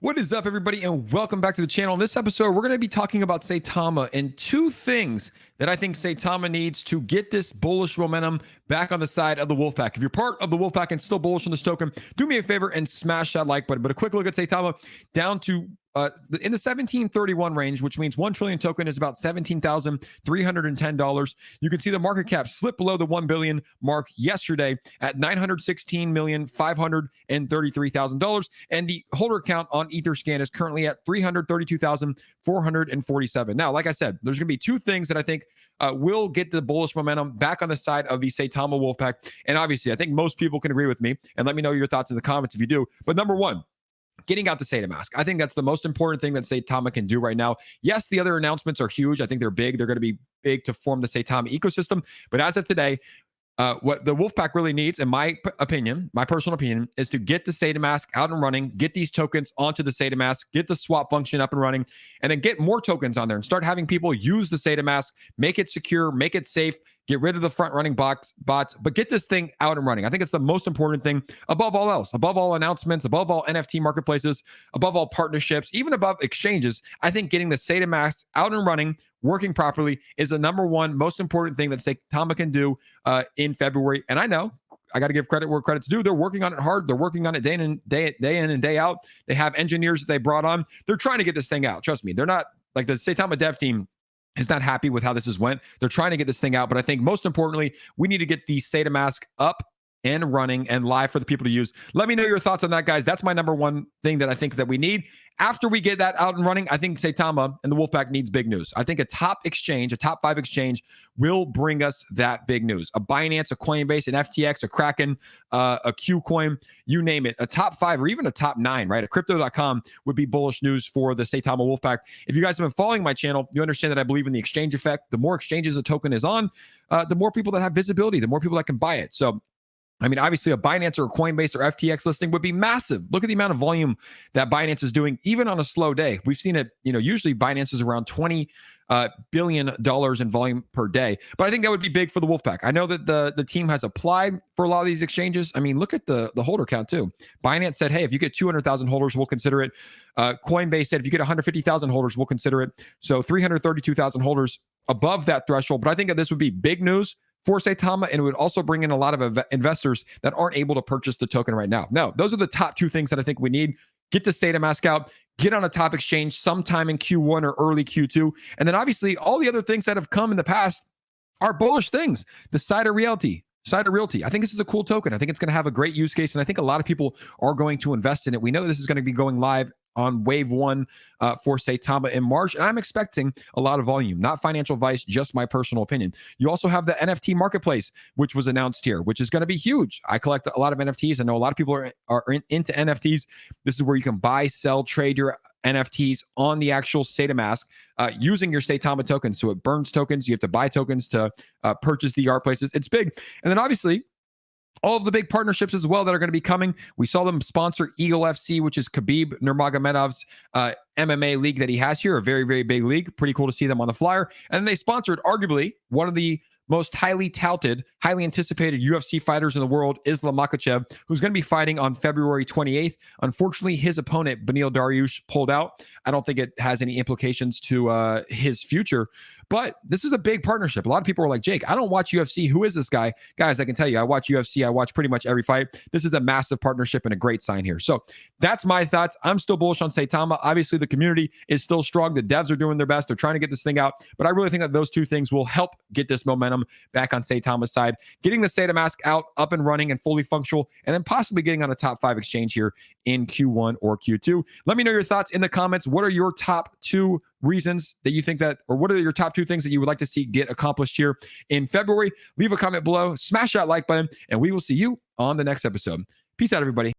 What is up, everybody, and welcome back to the channel. In this episode, we're going to be talking about Saitama and two things that I think Saitama needs to get this bullish momentum back on the side of the Wolfpack. If you're part of the Wolfpack and still bullish on this token, do me a favor and smash that like button. But a quick look at Saitama down to in the 1731 range, which means 1 trillion token is about $17,310. You can see the market cap slip below the 1 billion mark yesterday at $916,533,000. And the holder count on Etherscan is currently at 332,447. Now, like I said, there's going to be two things that I think will get the bullish momentum back on the side of the Saitama Wolfpack. And obviously, I think most people can agree with me. And let me know your thoughts in the comments if you do. But number one, getting out the Saitamask. I think that's the most important thing that Saitama can do right now. Yes, the other announcements are huge. I think they're big. They're going to be big to form the Saitama ecosystem. But as of today, what the Wolfpack really needs, in my opinion, my personal opinion, is to get the Saitamask out and running, get these tokens onto the Saitamask, get the swap function up and running, and then get more tokens on there and start having people use the Saitamask, make it secure, make it safe, get rid of the front-running bots, but get this thing out and running. I think it's the most important thing above all else, above all announcements, above all NFT marketplaces, above all partnerships, even above exchanges. I think getting the Saitamask out and running, working properly is the number one most important thing that Saitama can do in February. And I know I got to give credit where credit's due. They're working on it hard. They're working on it day in and day out. They have engineers that they brought on. They're trying to get this thing out. Trust me, they're not like the Saitama dev team is not happy with how this has went. They're trying to get this thing out, but I think most importantly, we need to get the Saitamask up and running and live for the people to use. Let me know your thoughts on that, guys. That's my number one thing that I think that we need. After we get that out and running, I think Saitama and the Wolfpack needs big news. I think a top exchange, a top 5 exchange will bring us that big news. A Binance, a Coinbase, an FTX, a Kraken, a Qcoin, you name it. A top 5 or even a top 9, right? A crypto.com would be bullish news for the Saitama Wolfpack. If you guys have been following my channel, you understand that I believe in the exchange effect. The more exchanges a token is on, the more people that have visibility, the more people that can buy it. So I mean, obviously, a Binance or a Coinbase or FTX listing would be massive. Look at the amount of volume that Binance is doing, even on a slow day. We've seen it, usually Binance is around $20 billion in volume per day. But I think that would be big for the Wolfpack. I know that the team has applied for a lot of these exchanges. I mean, look at the holder count, too. Binance said, hey, if you get 200,000 holders, we'll consider it. Coinbase said, if you get 150,000 holders, we'll consider it. So 332,000 holders above that threshold. But I think that this would be big news for Saitama, and it would also bring in a lot of investors that aren't able to purchase the token right now. No, those are the top two things that I think we need. Get the Saitamask out, get on a top exchange sometime in Q1 or early Q2. And then obviously all the other things that have come in the past are bullish things. The Cider Realty. I think this is a cool token. I think it's going to have a great use case, and I think a lot of people are going to invest in it. We know this is going to be going live on wave 1 for Saitama in March, and I'm expecting a lot of volume. Not financial advice, just my personal opinion. You also have the NFT marketplace, which was announced here, which is going to be huge. I collect a lot of NFTs. I know a lot of people are into NFTs. This is where you can buy, sell, trade your NFTs on the actual Saitamask using your Saitama tokens. So it burns tokens. You have to buy tokens to purchase the art places. It's big. And then obviously, all of the big partnerships as well that are going to be coming. We saw them sponsor Eagle FC, which is Khabib Nurmagomedov's MMA league that he has here, a very, very big league. Pretty cool to see them on the flyer. And then they sponsored arguably one of the most highly touted, highly anticipated UFC fighters in the world, Islam Makhachev, who's going to be fighting on February 28th. Unfortunately, his opponent, Beneil Dariush, pulled out. I don't think it has any implications to his future, but this is a big partnership. A lot of people are like, Jake, I don't watch UFC. Who is this guy? Guys, I can tell you, I watch UFC. I watch pretty much every fight. This is a massive partnership and a great sign here. So that's my thoughts. I'm still bullish on Saitama. Obviously, the community is still strong. The devs are doing their best. They're trying to get this thing out, but I really think that those two things will help get this momentum back on Saitama's side, getting the Saitamask out, up and running and fully functional, and then possibly getting on a top 5 exchange here in Q1 or Q2. Let me know your thoughts in the comments. What are your top 2 reasons that you think that, or what are your top 2 things that you would like to see get accomplished here in February? Leave a comment below, smash that like button, and we will see you on the next episode. Peace out, everybody.